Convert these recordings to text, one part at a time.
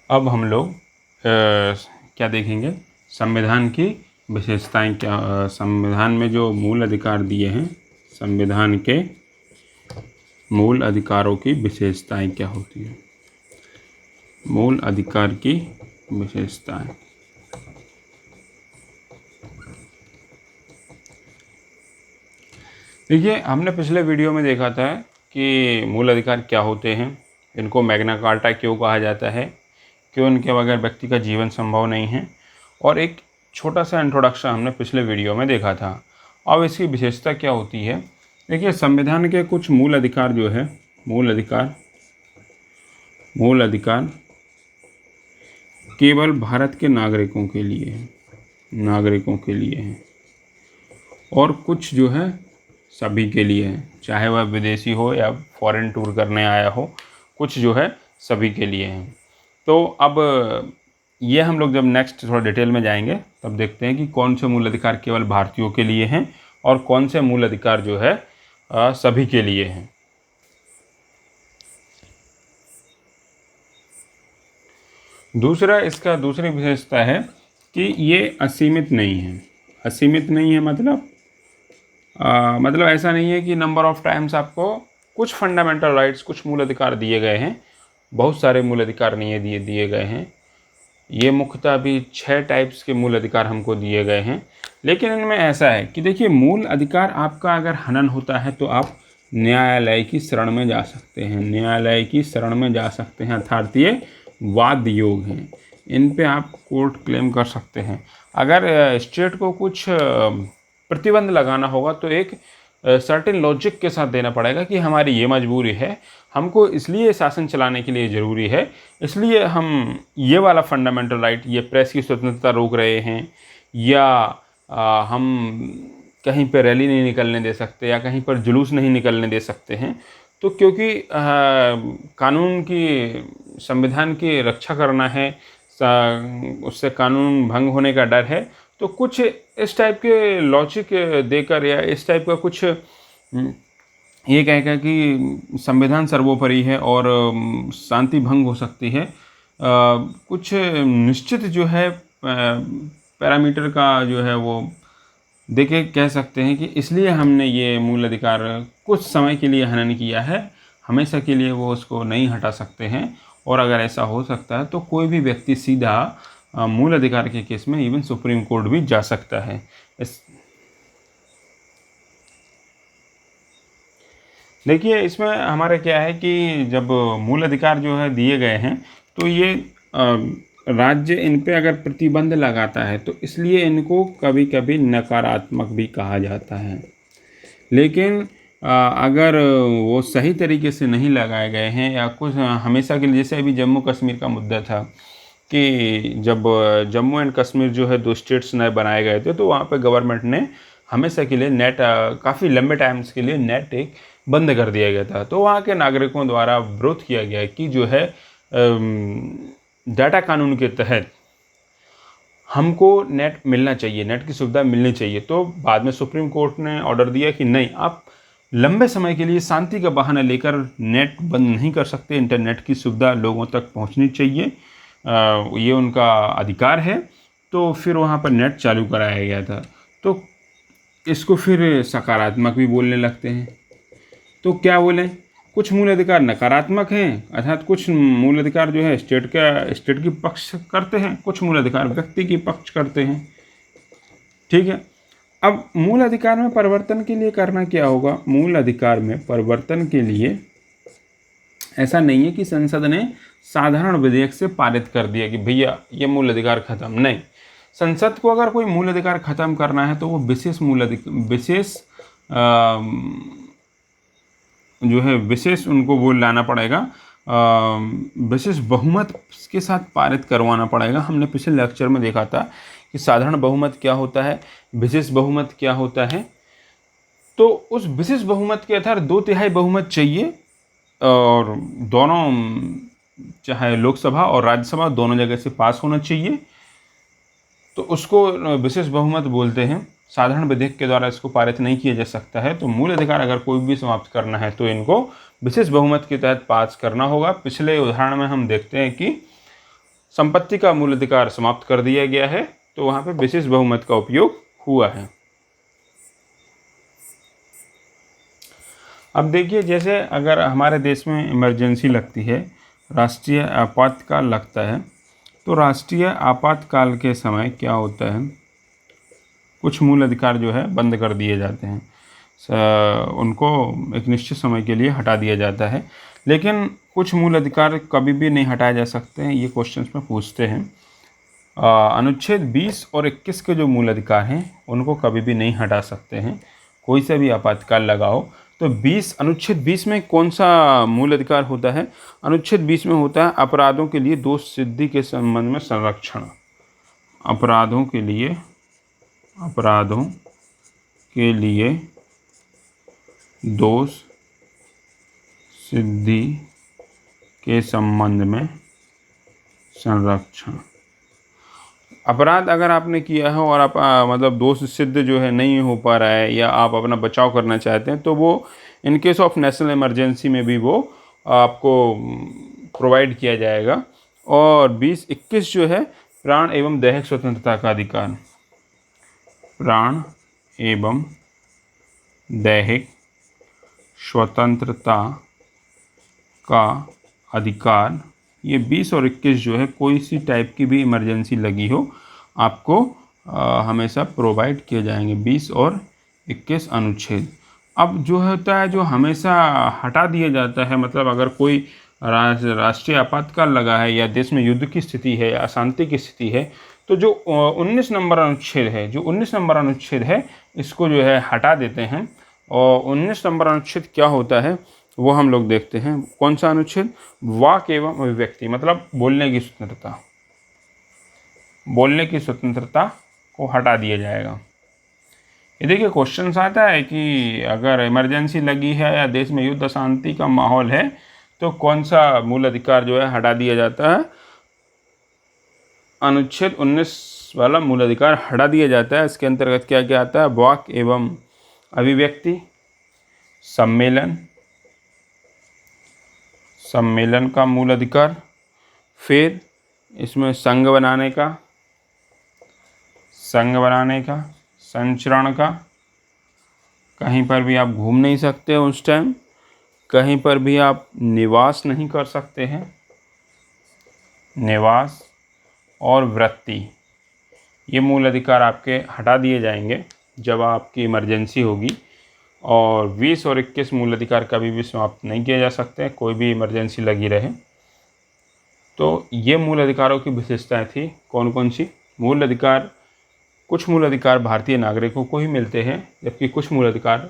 अब हम लोग क्या देखेंगे, संविधान की विशेषताएं क्या, संविधान में जो मूल अधिकार दिए हैं, संविधान के मूल अधिकारों की विशेषताएं क्या होती हैं। मूल अधिकार की विशेषताएं, देखिए हमने पिछले वीडियो में देखा था कि मूल अधिकार क्या होते हैं, इनको मैग्ना कार्टा क्यों कहा जाता है, क्यों इनके बगैर व्यक्ति का जीवन संभव नहीं है, और एक छोटा सा इंट्रोडक्शन हमने पिछले वीडियो में देखा था। अब इसकी विशेषता क्या होती है। देखिए संविधान के कुछ मूल अधिकार जो है, मूल अधिकार केवल भारत के नागरिकों के लिए हैं, और कुछ जो है सभी के लिए है, चाहे वह विदेशी हो या फॉरेन टूर करने आया हो, कुछ जो है सभी के लिए हैं। तो अब ये हम लोग जब नेक्स्ट थोड़ा डिटेल में जाएंगे तब देखते हैं कि कौन से मूल अधिकार केवल भारतीयों के लिए हैं और कौन से मूल अधिकार जो है सभी के लिए हैं। दूसरी विशेषता है कि ये असीमित नहीं है, मतलब ऐसा नहीं है कि नंबर ऑफ टाइम्स आपको कुछ फंडामेंटल राइट्स, कुछ मूल अधिकार दिए गए हैं, बहुत सारे मूल अधिकार नहीं दिए गए हैं। ये मुख्यतः अभी 6 टाइप्स के मूल अधिकार हमको दिए गए हैं। लेकिन इनमें ऐसा है कि देखिए मूल अधिकार आपका अगर हनन होता है तो आप न्यायालय की शरण में जा सकते हैं, अर्थात ये वाद योग हैं, इन पे आप कोर्ट क्लेम कर सकते हैं। अगर स्टेट को कुछ प्रतिबंध लगाना होगा तो एक सर्टेन लॉजिक के साथ देना पड़ेगा कि हमारी ये मजबूरी है, हमको इसलिए शासन चलाने के लिए ज़रूरी है, इसलिए हम ये वाला फंडामेंटल राइट, ये प्रेस की स्वतंत्रता रोक रहे हैं, या हम कहीं पर रैली नहीं निकलने दे सकते, या कहीं पर जुलूस नहीं निकलने दे सकते हैं। तो क्योंकि कानून की, संविधान की रक्षा करना है, उससे कानून भंग होने का डर है, तो कुछ इस टाइप के लॉजिक देकर या इस टाइप का कुछ ये कहकर कि संविधान सर्वोपरि है और शांति भंग हो सकती है, कुछ निश्चित जो है पैरामीटर का जो है वो देखे कह सकते हैं कि इसलिए हमने ये मूल अधिकार कुछ समय के लिए हनन किया है, हमेशा के लिए वो उसको नहीं हटा सकते हैं। और अगर ऐसा हो सकता है तो कोई भी व्यक्ति सीधा मूल अधिकार के केस में इवन सुप्रीम कोर्ट भी जा सकता है। देखिए इसमें हमारा क्या है कि जब मूल अधिकार जो है दिए गए हैं तो ये राज्य इन पे अगर प्रतिबंध लगाता है तो इसलिए इनको कभी कभी नकारात्मक भी कहा जाता है। लेकिन अगर वो सही तरीके से नहीं लगाए गए हैं या कुछ हमेशा के लिए, जैसे अभी जम्मू कश्मीर का मुद्दा था कि जब जम्मू एंड कश्मीर जो है 2 स्टेट्स नए बनाए गए थे तो वहाँ पे गवर्नमेंट ने हमेशा के लिए नेट, काफ़ी लंबे टाइम्स के लिए नेट एक बंद कर दिया गया था। तो वहाँ के नागरिकों द्वारा विरोध किया गया कि जो है डाटा कानून के तहत हमको नेट मिलना चाहिए, नेट की सुविधा मिलनी चाहिए। तो बाद में सुप्रीम कोर्ट ने ऑर्डर दिया कि नहीं, आप लंबे समय के लिए शांति का बहाना लेकर नेट बंद नहीं कर सकते, इंटरनेट की सुविधा लोगों तक पहुंचनी चाहिए, ये उनका अधिकार है। तो फिर वहाँ पर नेट चालू कराया गया था। तो इसको फिर सकारात्मक भी बोलने लगते हैं। तो क्या बोलें, कुछ मूल अधिकार नकारात्मक हैं, अर्थात कुछ मूल अधिकार जो है स्टेट की पक्ष करते हैं, कुछ मूल अधिकार व्यक्ति की पक्ष करते हैं। ठीक है, अब मूल अधिकार में परिवर्तन के लिए करना क्या होगा। मूल अधिकार में परिवर्तन के लिए ऐसा नहीं है कि संसद ने साधारण विधेयक से पारित कर दिया कि भैया ये मूल अधिकार खत्म, नहीं। संसद को अगर कोई मूल अधिकार खत्म करना है तो वो विशेष उनको वो लाना पड़ेगा, विशेष बहुमत के साथ पारित करवाना पड़ेगा। हमने पिछले लेक्चर में देखा था कि साधारण बहुमत क्या होता है, विशेष बहुमत क्या होता है। तो उस विशेष बहुमत के आधार 2/3 बहुमत चाहिए, और दोनों, चाहे लोकसभा और राज्यसभा दोनों जगह से पास होना चाहिए, तो उसको विशेष बहुमत बोलते हैं। साधारण विधेयक के द्वारा इसको पारित नहीं किया जा सकता है। तो मूल अधिकार अगर कोई भी समाप्त करना है तो इनको विशेष बहुमत के तहत पास करना होगा। पिछले उदाहरण में हम देखते हैं कि संपत्ति का मूल अधिकार समाप्त कर दिया गया है, तो वहाँ पे विशेष बहुमत का उपयोग हुआ है। अब देखिए, जैसे अगर हमारे देश में इमरजेंसी लगती है, राष्ट्रीय आपातकाल लगता है, तो राष्ट्रीय आपातकाल के समय क्या होता है, कुछ मूल अधिकार जो है बंद कर दिए जाते हैं, उनको एक निश्चित समय के लिए हटा दिया जाता है। लेकिन कुछ मूल अधिकार कभी भी नहीं हटाए जा सकते हैं, ये क्वेश्चंस में पूछते हैं। अनुच्छेद 20 और 21 के जो मूल अधिकार हैं उनको कभी भी नहीं हटा सकते हैं, कोई सा भी आपातकाल लगाओ। तो अनुच्छेद 20 में कौन सा मूल अधिकार होता है? अनुच्छेद 20 में होता है अपराधों के लिए दोष सिद्धि के संबंध में संरक्षण। अपराधों के लिए दोष सिद्धि के संबंध में संरक्षण। अपराध अगर आपने किया है और आप मतलब दोष सिद्ध जो है नहीं हो पा रहा है, या आप अपना बचाव करना चाहते हैं, तो वो in case of national emergency में भी वो आपको प्रोवाइड किया जाएगा। और 20-21 जो है प्राण एवं दैहिक स्वतंत्रता का अधिकार। प्राण एवं दैहिक स्वतंत्रता का अधिकार, ये 20 और 21 जो है कोई सी टाइप की भी इमरजेंसी लगी हो आपको हमेशा प्रोवाइड किए जाएंगे, 20 और 21 अनुच्छेद। अब जो होता है, जो हमेशा हटा दिया जाता है, मतलब अगर कोई राष्ट्रीय आपातकाल लगा है, या देश में युद्ध की स्थिति है, या अशांति की स्थिति है, तो जो 19 नंबर अनुच्छेद है, इसको जो है हटा देते हैं। और 19 नंबर अनुच्छेद क्या होता है वो हम लोग देखते हैं। कौन सा अनुच्छेद? वाक एवं अभिव्यक्ति, मतलब बोलने की स्वतंत्रता को हटा दिया जाएगा। ये देखिए, क्वेश्चन आता है कि अगर इमरजेंसी लगी है या देश में युद्ध अशांति का माहौल है, तो कौन सा मूल अधिकार जो है हटा दिया जाता है? अनुच्छेद 19 वाला मूल अधिकार हटा दिया जाता है। इसके अंतर्गत क्या क्या आता है? वाक एवं अभिव्यक्ति, सम्मेलन का मूल अधिकार, फिर इसमें संघ बनाने का, संचरण का, कहीं पर भी आप घूम नहीं सकते उस टाइम, कहीं पर भी आप निवास नहीं कर सकते हैं, निवास और वृत्ति, ये मूल अधिकार आपके हटा दिए जाएंगे जब आपकी इमरजेंसी होगी। और 20 और 21 मूल अधिकार कभी भी समाप्त नहीं किए जा सकते, कोई भी इमरजेंसी लगी रहे। तो ये मूल अधिकारों की विशेषताएं थी। कौन कौन सी? कुछ मूल अधिकार भारतीय नागरिकों को ही मिलते हैं, जबकि कुछ मूल अधिकार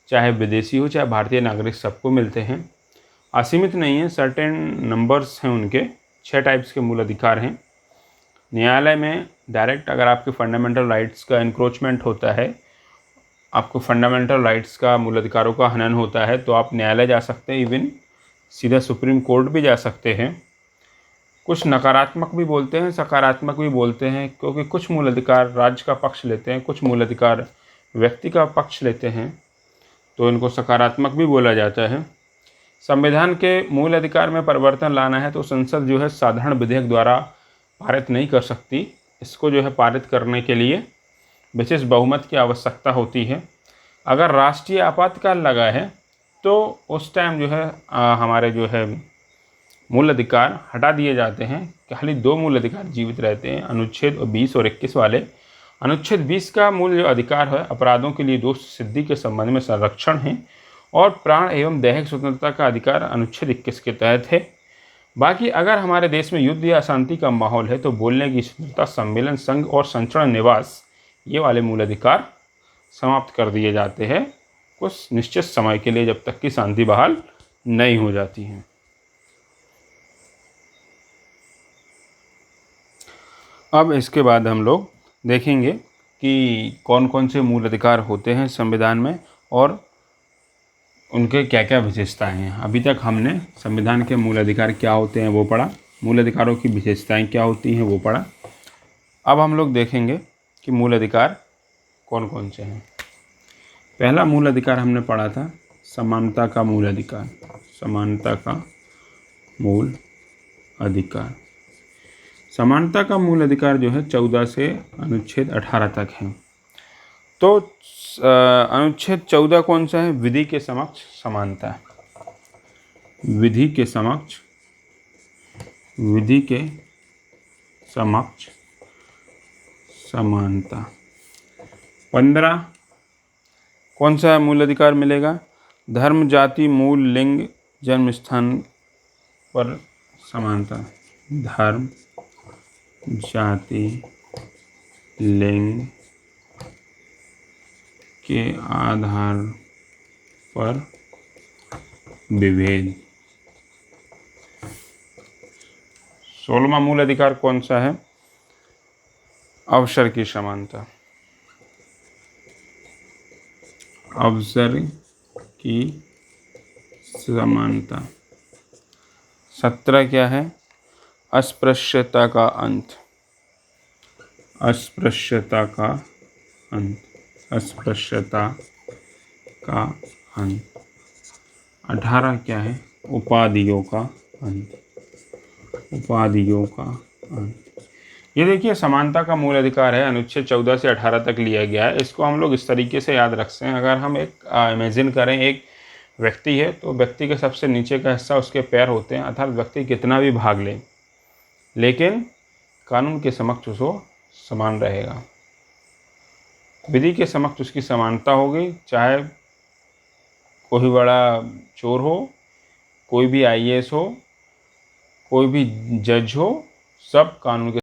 चाहे विदेशी हो चाहे भारतीय नागरिक सबको मिलते हैं। असीमित नहीं है, सर्टेन नंबर्स हैं उनके। 6 टाइप्स के मूल अधिकार हैं। न्यायालय में डायरेक्ट अगर आपके फंडामेंटल राइट्स का इंक्रोचमेंट होता है, आपको फंडामेंटल राइट्स का मूल अधिकारों का हनन होता है, तो आप न्यायालय जा सकते हैं, इवन सीधा सुप्रीम कोर्ट भी जा सकते हैं। कुछ नकारात्मक भी बोलते हैं, सकारात्मक भी बोलते हैं, क्योंकि कुछ मूल अधिकार राज्य का पक्ष लेते हैं, कुछ मूल अधिकार व्यक्ति का पक्ष लेते हैं, तो इनको सकारात्मक भी बोला जाता है। संविधान के मूल अधिकार में परिवर्तन लाना है तो संसद जो है साधारण विधेयक द्वारा पारित नहीं कर सकती। इसको जो है पारित करने के लिए विशेष बहुमत की आवश्यकता होती है। अगर राष्ट्रीय आपातकाल लगा है तो उस टाइम जो है हमारे जो है मूल अधिकार हटा दिए जाते हैं। खाली 2 मूल अधिकार जीवित रहते हैं, अनुच्छेद 20 और 21 वाले। अनुच्छेद 20 का मूल जो अधिकार है अपराधों के लिए दोष सिद्धि के संबंध में संरक्षण है, और प्राण एवं दैहिक स्वतंत्रता का अधिकार अनुच्छेद 21 के तहत है। बाकी अगर हमारे देश में युद्ध या अशांति का माहौल है तो बोलने की स्वतंत्रता, सम्मेलन, संघ और संचरण, निवास, ये वाले मूल अधिकार समाप्त कर दिए जाते हैं कुछ निश्चित समय के लिए, जब तक कि शांति बहाल नहीं हो जाती है। अब इसके बाद हम लोग देखेंगे कि कौन कौन से मूल अधिकार होते हैं संविधान में और उनके क्या क्या विशेषताएं हैं। अभी तक हमने संविधान के मूल अधिकार क्या होते हैं वो पढ़ा, मूल अधिकारों की विशेषताएं क्या होती हैं वो पढ़ा। अब हम लोग देखेंगे कि मूल अधिकार कौन कौन से हैं। पहला मूल अधिकार हमने पढ़ा था समानता का मूल अधिकार। समानता का मूल अधिकार समानता का मूल अधिकार जो है 14 से अनुच्छेद 18 तक है। तो अनुच्छेद 14 कौन सा है? विधि के समक्ष समानता। विधि के समक्ष समानता। 15 कौन सा मूल अधिकार मिलेगा? धर्म, जाति, मूल, लिंग, जन्म स्थान पर समानता। धर्म, जाति, लिंग के आधार पर विभेद। 16वां मूल अधिकार कौन सा है? अवसर की समानता। अवसर की समानता। 17 क्या है? अस्पृश्यता का अंत। अस्पृश्यता का अंत। अस्पृश्यता का अंत। 18 क्या है? उपाधियों का अंत। उपाधियों का अंत। ये देखिए समानता का मूल अधिकार है, अनुच्छेद 14 से 18 तक लिया गया है। इसको हम लोग इस तरीके से याद रखते हैं। अगर हम एक इमेजिन करें, एक व्यक्ति है तो व्यक्ति के सबसे नीचे का हिस्सा उसके पैर होते हैं, अर्थात व्यक्ति कितना भी भाग ले लेकिन कानून के समक्ष उसको समान रहेगा। विधि के समक्ष उसकी समानता होगी, चाहे कोई बड़ा चोर हो, कोई भी IAS हो, कोई भी जज हो, सब कानून के